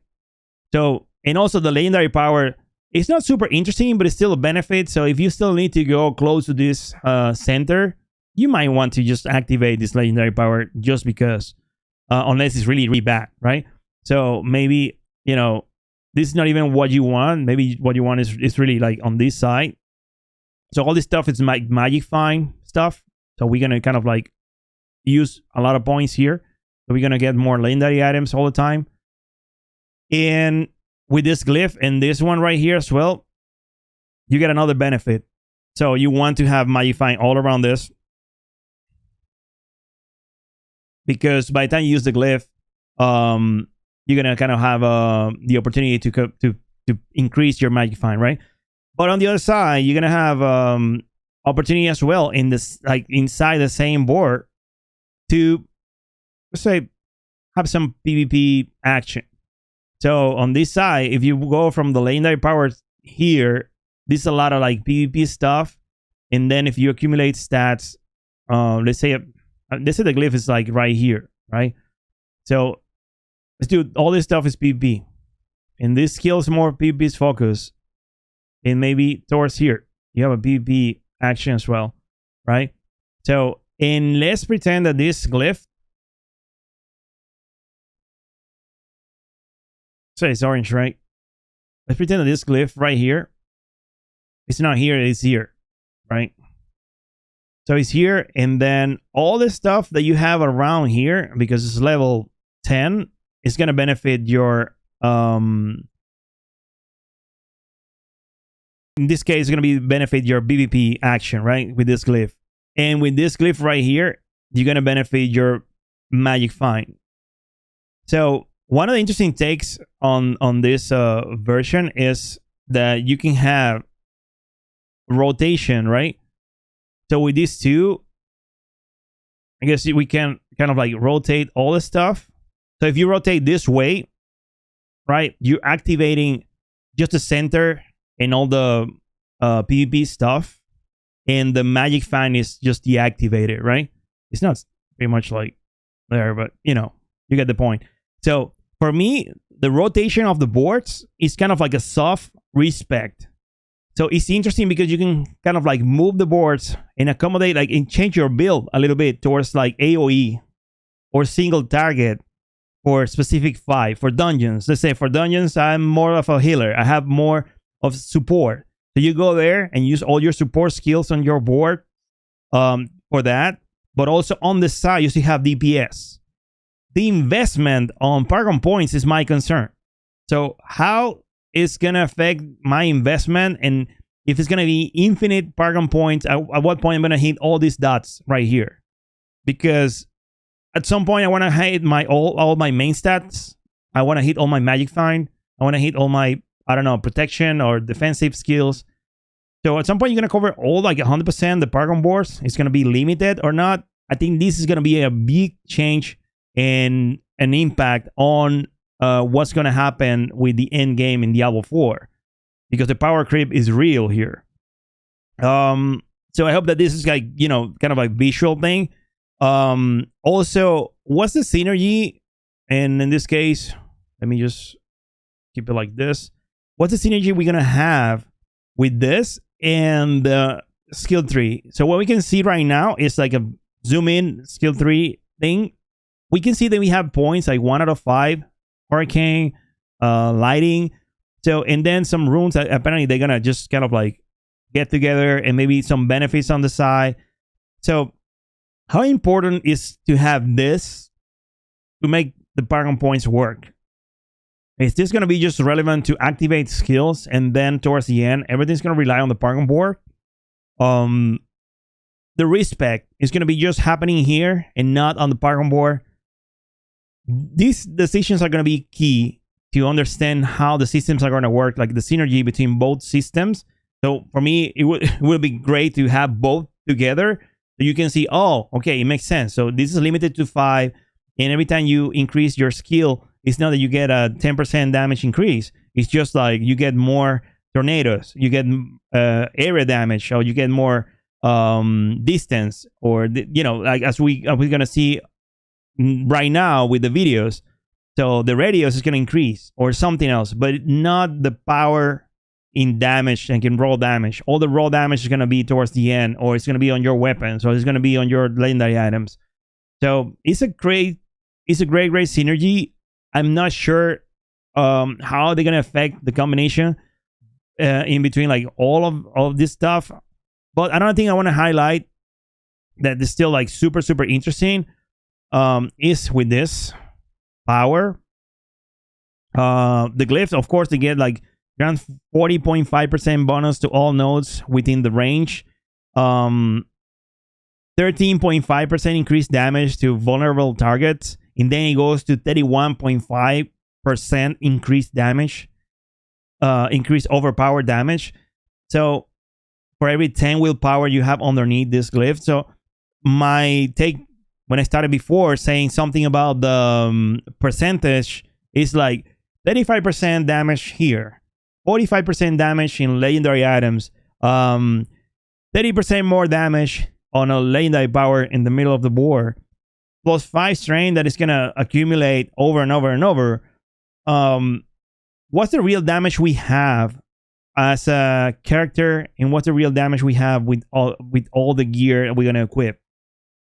So, and also the legendary power, it's not super interesting, but it's still a benefit. So if you still need to go close to this center, you might want to just activate this legendary power just because, unless it's really, really bad, right? So maybe, you know, this is not even what you want. Maybe what you want is really like on this side. So all this stuff is Magic Find stuff. So we're going to kind of like use a lot of points here. So we're going to get more legendary items all the time. And with this glyph and this one right here as well, you get another benefit. So you want to have Magic Find all around this, because by the time you use the glyph, you're gonna kind of have the opportunity to increase your Magic Find, right? But on the other side, you're gonna have opportunity as well in this, like inside the same board, to let's say have some PvP action. So on this side, if you go from the legendary powers here, this is a lot of like PvP stuff. And then if you accumulate stats, let's say the glyph is like right here, right? So let's do all this stuff is PvP. And this skill is more PvP's focus. And maybe towards here, you have a PvP action as well, right? So, and let's pretend that this glyph, so it's orange, right? Let's pretend that this glyph right here, it's not here, it's here, right? So it's here, and then all the stuff that you have around here, because it's level 10, is going to benefit your, in this case, it's going to benefit your PvP action, right? With this glyph. And with this glyph right here, you're going to benefit your Magic Find. So one of the interesting takes on this version is that you can have rotation, right? So with these two, I guess we can kind of like rotate all the stuff. So if you rotate this way, right, you're activating just the center and all the PvP stuff, and the Magic Find is just deactivated, right? It's not pretty much like there, but you know, you get the point. So for me, the rotation of the boards is kind of like a soft respect. So it's interesting because you can kind of like move the boards and accommodate, like, and change your build a little bit towards like AoE or single target for specific fight. For dungeons, let's say for dungeons, I'm more of a healer. I have more of support. So you go there and use all your support skills on your board for that. But also on the side, you still have DPS. The investment on Paragon points is my concern. So how it's gonna affect my investment, and if it's gonna be infinite Paragon points, at what point I'm gonna hit all these dots right here? Because at some point I want to hit my all my main stats. I want to hit all my Magic Find. I want to hit all my, I don't know, protection or defensive skills. So at some point you're gonna cover all like 100% the Paragon boards. It's gonna be limited or not. I think this is gonna be a big change and an impact on what's going to happen with the end game in Diablo 4, because the power creep is real here. So I hope that this is like, you know, kind of like visual thing. Also, what's the synergy? And in this case, let me just keep it like this. What's the synergy we're going to have with this and the skill tree. So what we can see right now is like a zoom in skill tree thing. We can see that we have points like 1 out of 5, hurricane, lighting. So, and then some runes that apparently they're gonna just kind of like get together, and maybe some benefits on the side. So how important is to have this to make the Paragon points work? Is this going to be just relevant to activate skills, and then towards the end, everything's going to rely on the Paragon board? The respec is going to be just happening here and not on the Paragon board. These decisions are going to be key to understand how the systems are going to work, like the synergy between both systems. So for me, it would be great to have both together, so you can see, oh, okay, it makes sense. So this is limited to 5, and every time you increase your skill, it's not that you get a 10% damage increase. It's just like you get more tornadoes, you get area damage, or you get more distance, or like as we're gonna see right now with the videos. So the radius is gonna increase or something else, but not the power in damage and can roll damage. All the roll damage is gonna be towards the end, or it's gonna be on your weapons, or it's gonna be on your legendary items. So it's a great synergy. I'm not sure how they're gonna affect the combination in between like all of this stuff. But another thing I want to highlight that is still like super interesting is with this power. The glyphs, of course, they get like around 40.5% bonus to all nodes within the range. 13.5% increased damage to vulnerable targets. And then it goes to 31.5% increased damage, increased overpower damage. So for every 10 willpower you have underneath this glyph. So my take when I started before saying something about the percentage is like 35% damage here, 45% damage in legendary items, 30% more damage on a legendary power in the middle of the board, plus 5 strain that is going to accumulate over and over and over. What's the real damage we have as a character, and what's the real damage we have with all the gear we're going to equip?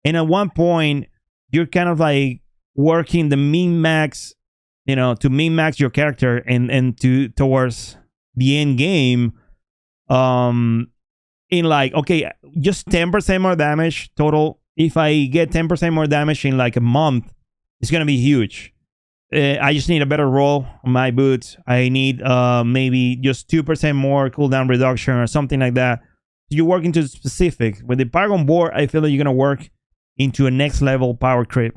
And at one point, you're kind of like working the min-max, to min-max your character and towards the end game, in like, okay, just 10% more damage total. If I get 10% more damage in like a month, it's going to be huge. I just need a better roll on my boots. I need maybe just 2% more cooldown reduction or something like that. You work into specific. With the Paragon board, I feel that you're going to work into a next level power creep.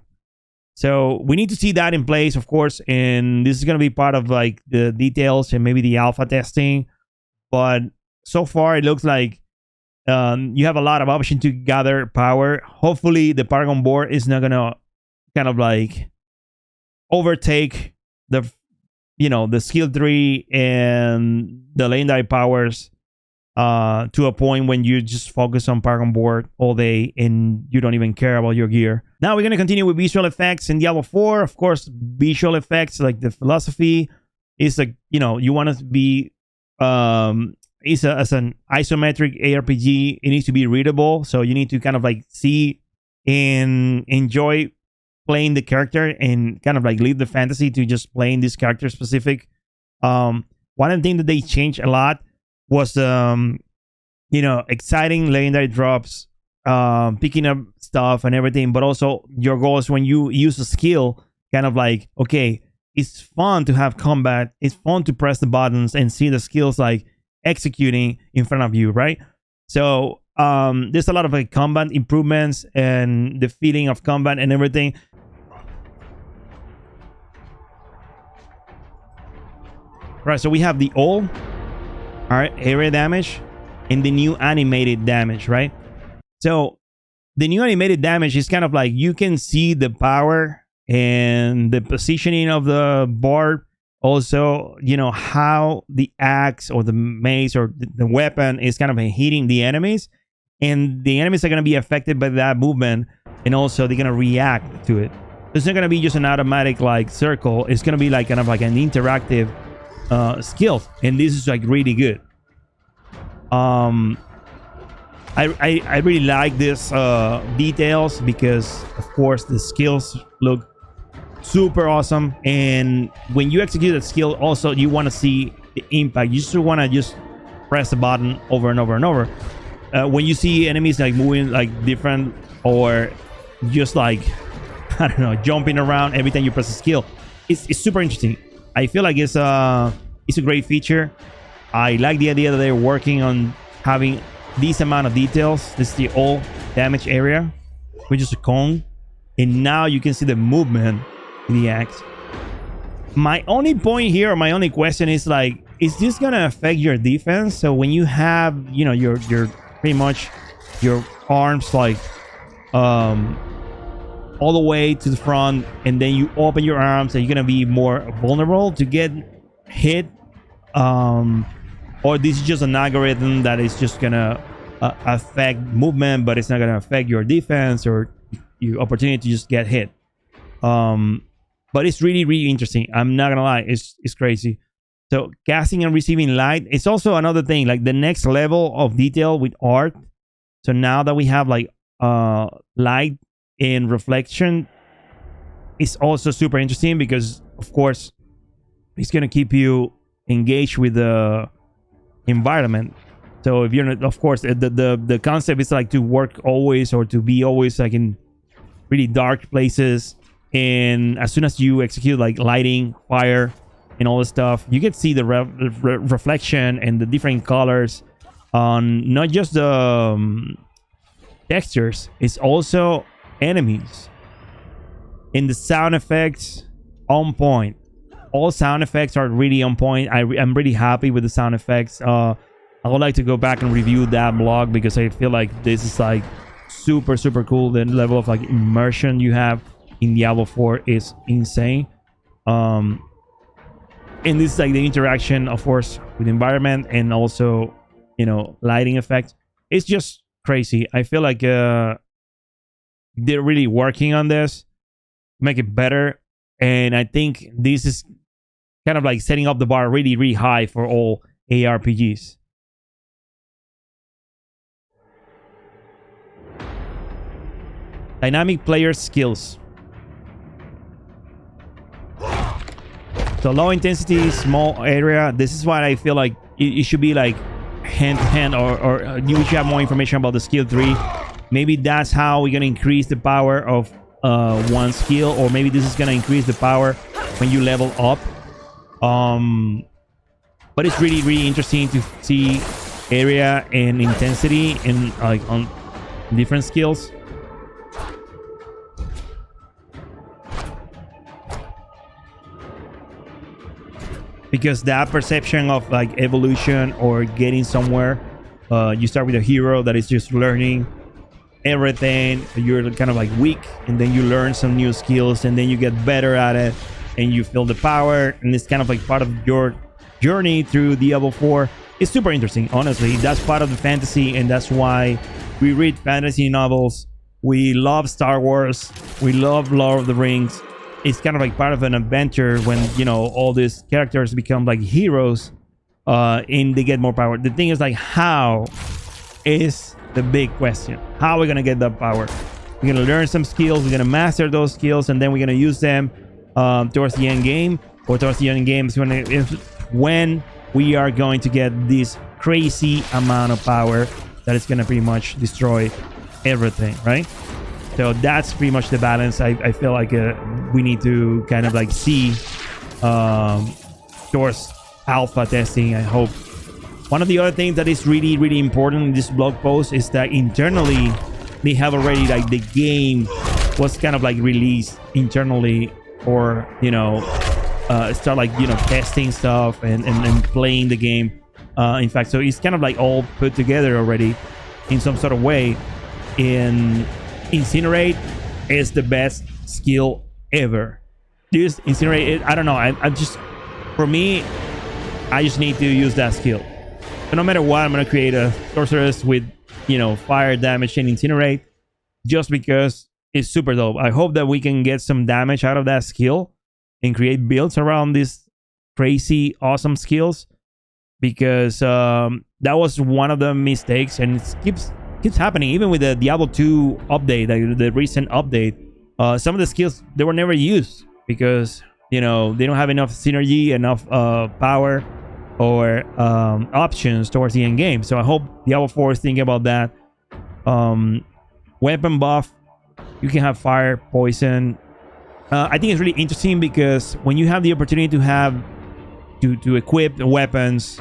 So we need to see that in place, of course. And this is going to be part of like the details and maybe the alpha testing. But so far, it looks like you have a lot of option to gather power. Hopefully, the Paragon board is not going to kind of like overtake the skill tree and the legendary powers to a point when you just focus on Paragon board all day and you don't even care about your gear. Now we're going to continue with visual effects in Diablo 4. Of course, visual effects, like the philosophy is like, you want to be as an isometric ARPG, it needs to be readable. So you need to kind of like see and enjoy playing the character and kind of like leave the fantasy to just playing this character specific. One of the things that they changed a lot was exciting legendary drops, picking up stuff and everything, but also your goal is when you use a skill, kind of like, okay, it's fun to have combat, it's fun to press the buttons and see the skills like executing in front of you, right? So there's a lot of like combat improvements and the feeling of combat and everything. Right, so we have the old area damage and the new animated damage, right? So the new animated damage is kind of like you can see the power and the positioning of the board. Also, how the axe or the mace or the weapon is kind of hitting the enemies, and the enemies are going to be affected by that movement, and also they're going to react to it. It's not going to be just an automatic like circle. It's going to be like kind of like an interactive skill, and this is like really good. I really like this details, because of course the skills look super awesome, and when you execute a skill, also you want to see the impact. You just want to just press the button over and over and over. When you see enemies like moving like different, or just like I don't know, jumping around every time you press a skill, it's super interesting. I feel like it's a great feature. I like the idea that they're working on having this amount of details. This is the all damage area, which is a cone, and now you can see the movement in the axe. My only point here, or my only question is like, is this gonna affect your defense? So when you have, you know, your pretty much your arms like all the way to the front, and then you open your arms, and you're gonna be more vulnerable to get hit, or this is just an algorithm that is just gonna affect movement, but it's not gonna affect your defense or your opportunity to just get hit. But it's really interesting. I'm not gonna lie, it's crazy. So casting and receiving light, it's also another thing, like the next level of detail with art. So now that we have like light and reflection, is also super interesting, because of course it's gonna keep you engaged with the environment. So if you're not, of course the concept is like to work always, or to be always like in really dark places, and as soon as you execute like lighting, fire, and all this stuff, you can see the reflection and the different colors on not just the textures, it's also enemies. And the sound effects on point. All sound effects are really on point. I'm really happy with the sound effects. I would like to go back and review that blog, because I feel like this is like super cool. The level of like immersion you have in Diablo 4 is insane. And this is like the interaction, of course, with the environment, and also, you know, lighting effects. It's just crazy. I feel like they're really working on this, make it better, and I think this is kind of like setting up the bar really high for all ARPGs. Dynamic player skills. So low intensity, small area. This is why I feel like it should be like hand to hand, or you should have more information about the skill tree. Maybe that's how we're gonna increase the power of one skill, or maybe this is gonna increase the power when you level up. But it's really interesting to see area and intensity in like on different skills. Because that perception of like evolution or getting somewhere, you start with a hero that is just learning everything. You're kind of like weak, and then you learn some new skills, and then you get better at it, and you feel the power, and it's kind of like part of your journey through Diablo 4. It's super interesting, honestly. That's part of the fantasy, and that's why we read fantasy novels. We love Star Wars. We love Lord of the Rings. It's kind of like part of an adventure when, you know, all these characters become like heroes, and they get more power. The thing is like, how is the big question. How are we gonna get that power? We're gonna learn some skills, we're gonna master those skills, and then we're gonna use them towards the end game, or towards the end game is when we are going to get this crazy amount of power that is gonna pretty much destroy everything, right? So that's pretty much the balance. I feel like we need to kind of like see towards alpha testing, I hope. One of the other things that is really important in this blog post is that internally they have already, like, the game was kind of like released internally, or, you know, start like, you know, testing stuff and playing the game. In fact, so it's kind of like all put together already in some sort of way. In Incinerate is the best skill ever. This Incinerate, I don't know. I just, for me, I just need to use that skill. So no matter what, I'm gonna create a sorceress with, you know, fire damage and Incinerate, just because it's super dope. I hope that we can get some damage out of that skill and create builds around these crazy awesome skills, because that was one of the mistakes, and it keeps keeps happening. Even with the Diablo 2 update, the recent update, some of the skills, they were never used because, you know, they don't have enough synergy, enough power, or options towards the end game. So I hope Diablo 4 is thinking about that. Weapon buff, you can have fire, poison. I think it's really interesting because when you have the opportunity to have to equip the weapons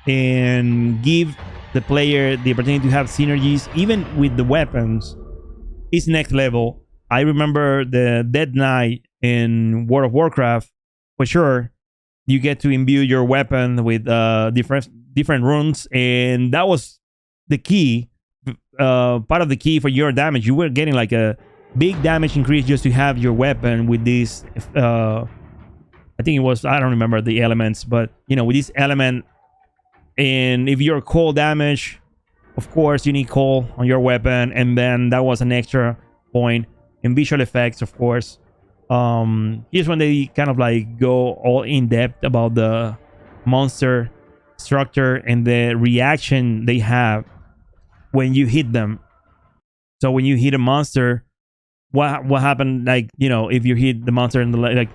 and give the player the opportunity to have synergies even with the weapons, it's next level. I remember the Dead Knight in World of Warcraft, for sure. You get to imbue your weapon with different runes, and that was the key, part of the key for your damage. You were getting like a big damage increase just to have your weapon with this. I think it was, I don't remember the elements, but you know, with this element, and if you're cold damage, of course you need cold on your weapon, and then that was an extra point. In visual effects, of course. Here's when they kind of like go all in depth about the monster structure and the reaction they have when you hit them. So when you hit a monster, what happened? Like, you know, if you hit the monster in the like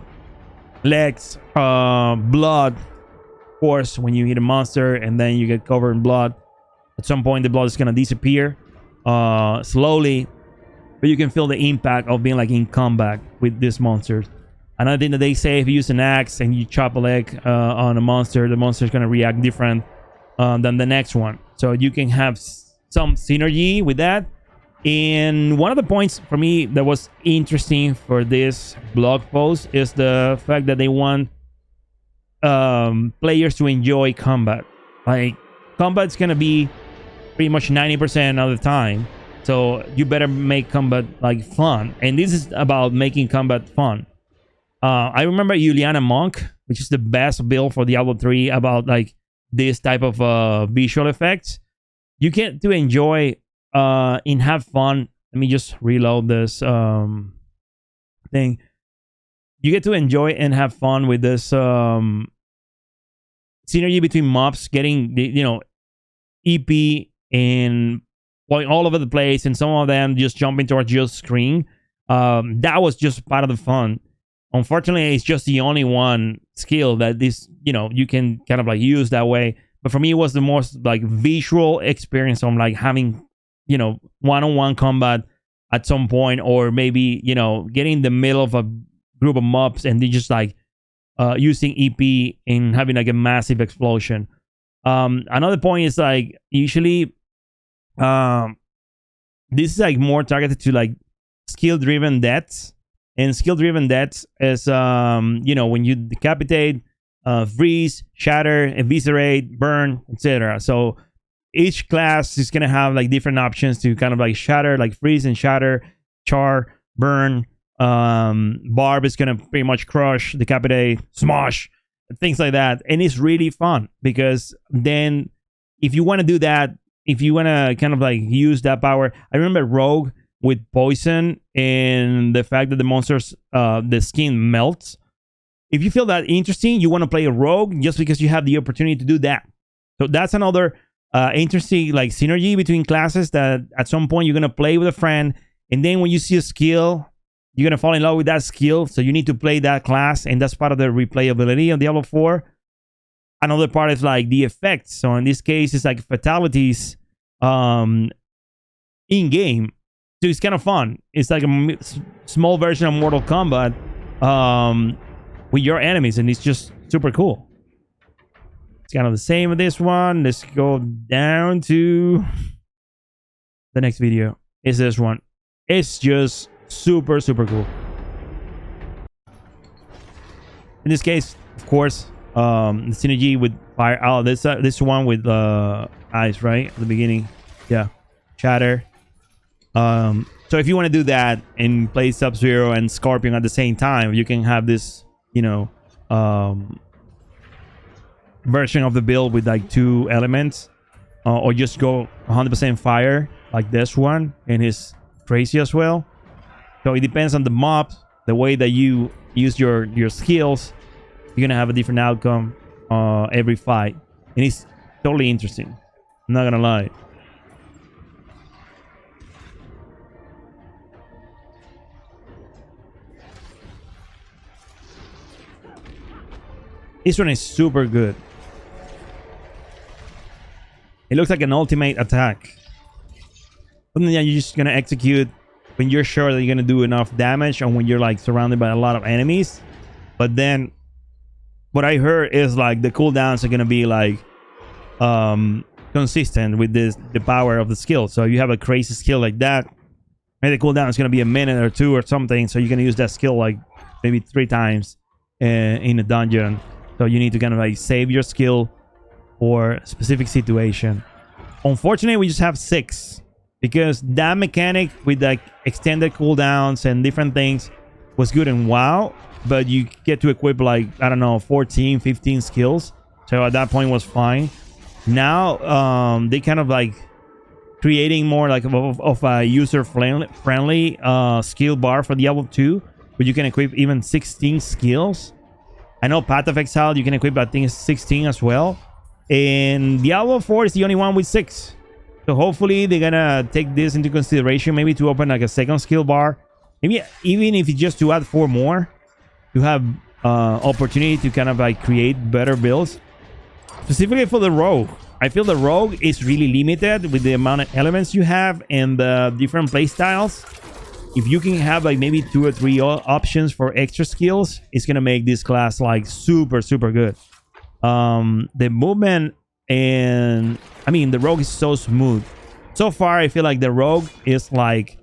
legs, blood. Of course, when you hit a monster and then you get covered in blood, at some point the blood is gonna disappear slowly. But you can feel the impact of being like in combat with these monsters. Another thing that they say, if you use an axe and you chop a leg on a monster, the monster is going to react different than the next one. So you can have some synergy with that. And one of the points for me that was interesting for this blog post is the fact that they want players to enjoy combat. Like, combat's going to be pretty much 90% of the time. So you better make combat like fun, and this is about making combat fun. I remember Juliana Monk, which is the best build for Diablo 3 about like this type of visual effects. You get to enjoy and have fun. Let me just reload this thing. You get to enjoy and have fun with this synergy between mobs, getting the, you know, EP and going all over the place, and some of them just jumping towards your screen. That was just part of the fun. Unfortunately, it's just the only one skill that this, you know, you can kind of like use that way. But for me, it was the most like visual experience of like having, you know, one-on-one combat at some point, or maybe, you know, getting in the middle of a group of mobs and they just like using EP and having like a massive explosion. Another point is like usually this is like more targeted to like skill-driven deaths, and skill-driven deaths is you know, when you decapitate, freeze, shatter, eviscerate, burn, etc. So each class is gonna have like different options to kind of like shatter, like freeze and shatter, char, burn. Barb is gonna pretty much crush, decapitate, smosh, things like that, and it's really fun because then if you want to do that, if you want to kind of like use that power, I remember Rogue with poison and the fact that the monsters, the skin melts. If you feel that interesting, you want to play a Rogue just because you have the opportunity to do that. So that's another interesting like synergy between classes that at some point you're going to play with a friend, and then when you see a skill, you're going to fall in love with that skill. So you need to play that class, and that's part of the replayability of Diablo 4. Another part is like the effects. So in this case, it's like fatalities in game. So it's kind of fun. It's like a small version of Mortal Kombat with your enemies, and it's just super cool. It's kind of the same with this one. Let's go down to the next video. Is this one? It's just super cool. In this case, of course, the synergy with fire. Oh, this one with ice, right at the beginning. Yeah, shatter. So if you want to do that and play Sub-Zero and Scorpion at the same time, you can have this, you know, version of the build with like two elements, or just go 100% fire like this one, and it's crazy as well. So it depends on the mob, the way that you use your skills. You're gonna have a different outcome every fight, and it's totally interesting. I'm not gonna lie. This one is super good. It looks like an ultimate attack. Something that you're just gonna execute when you're sure that you're gonna do enough damage, and when you're like surrounded by a lot of enemies. But then what I heard is like the cooldowns are gonna be like consistent with the power of the skill. So you have a crazy skill like that, maybe the cooldown is gonna be a minute or two or something. So you're gonna use that skill like maybe 3 times in a dungeon. So you need to kind of like save your skill for a specific situation. Unfortunately, we just have 6 because that mechanic with like extended cooldowns and different things was good in WoW, but you get to equip like, I don't know, 14, 15 skills. So at that point was fine. Now they kind of like creating more like of a user friendly skill bar for Diablo 2, where you can equip even 16 skills. I know Path of Exile you can equip, I think, 16 as well. And Diablo 4 is the only one with 6. So hopefully they're gonna take this into consideration, maybe to open like a second skill bar. Maybe even if it's just to add 4 more, to have opportunity to kind of like create better builds. Specifically for the Rogue. I feel the Rogue is really limited with the amount of elements you have and the different playstyles. If you can have like maybe 2 or 3 options for extra skills, it's gonna make this class like super good. The movement, and I mean the Rogue is so smooth. So far I feel like the Rogue is like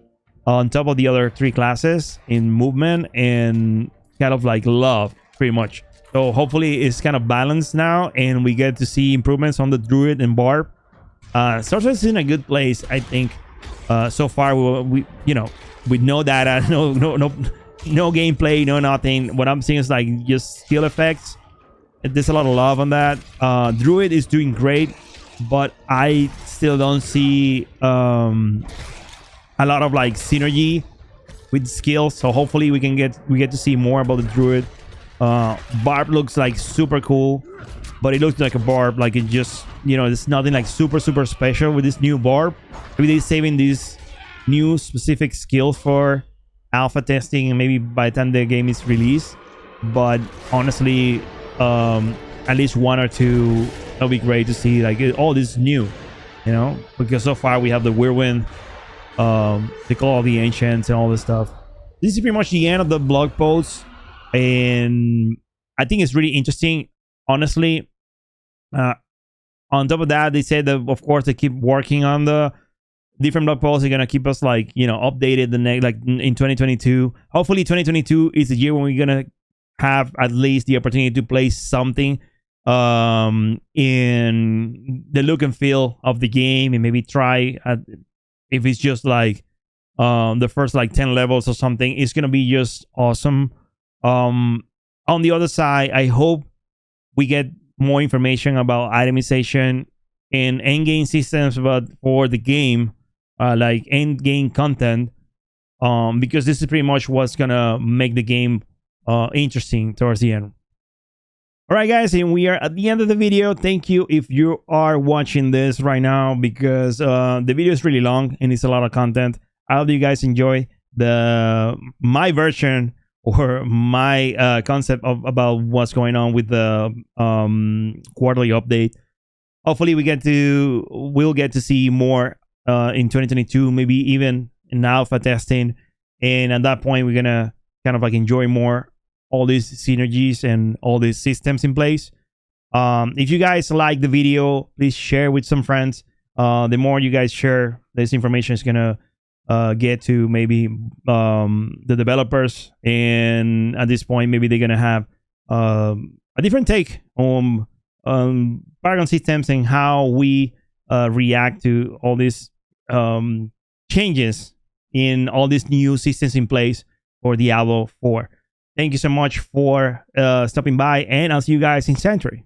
on top of the other 3 classes in movement and kind of like love, pretty much. So hopefully it's kind of balanced now, and we get to see improvements on the Druid and Barb. Sorceress is in a good place, I think. So far we you know, with no data, no gameplay, no nothing. What I'm seeing is like just skill effects. There's a lot of love on that. Druid is doing great, but I still don't see a lot of like synergy with skills. So hopefully we get to see more about the Druid. Barb looks like super cool, but it looks like a Barb. Like it just, you know, there's nothing like super special with this new Barb. Maybe they're saving these new specific skills for alpha testing, and maybe by the time the game is released. But honestly, at least 1 or 2, that'll be great to see like all this new, you know, because so far we have the Whirlwind, the Call of the Ancients, and all this stuff. This is pretty much the end of the blog post, and I think it's really interesting, honestly. On top of that, they said that of course they keep working on the different blog posts. They're gonna keep us like, you know, updated the next, like in 2022. Hopefully 2022 is the year when we're gonna have at least the opportunity to play something in the look and feel of the game, and maybe try if it's just like the first like 10 levels or something. It's gonna be just awesome. On the other side, I hope we get more information about itemization and end game systems, but for the game, like end game content, because this is pretty much what's gonna make the game interesting towards the end. All right, guys, and we are at the end of the video. Thank you if you are watching this right now, because the video is really long and it's a lot of content. I hope you guys enjoy my version or my concept about what's going on with the quarterly update. Hopefully we'll get to see more in 2022, maybe even in alpha testing, and at that point we're gonna kind of like enjoy more all these synergies and all these systems in place. If you guys like the video, please share with some friends. The more you guys share, this information is gonna get to maybe the developers, and at this point maybe they're gonna have a different take on Paragon systems and how we react to all these changes in all these new systems in place for Diablo 4. Thank you so much for stopping by, and I'll see you guys in Sanctuary.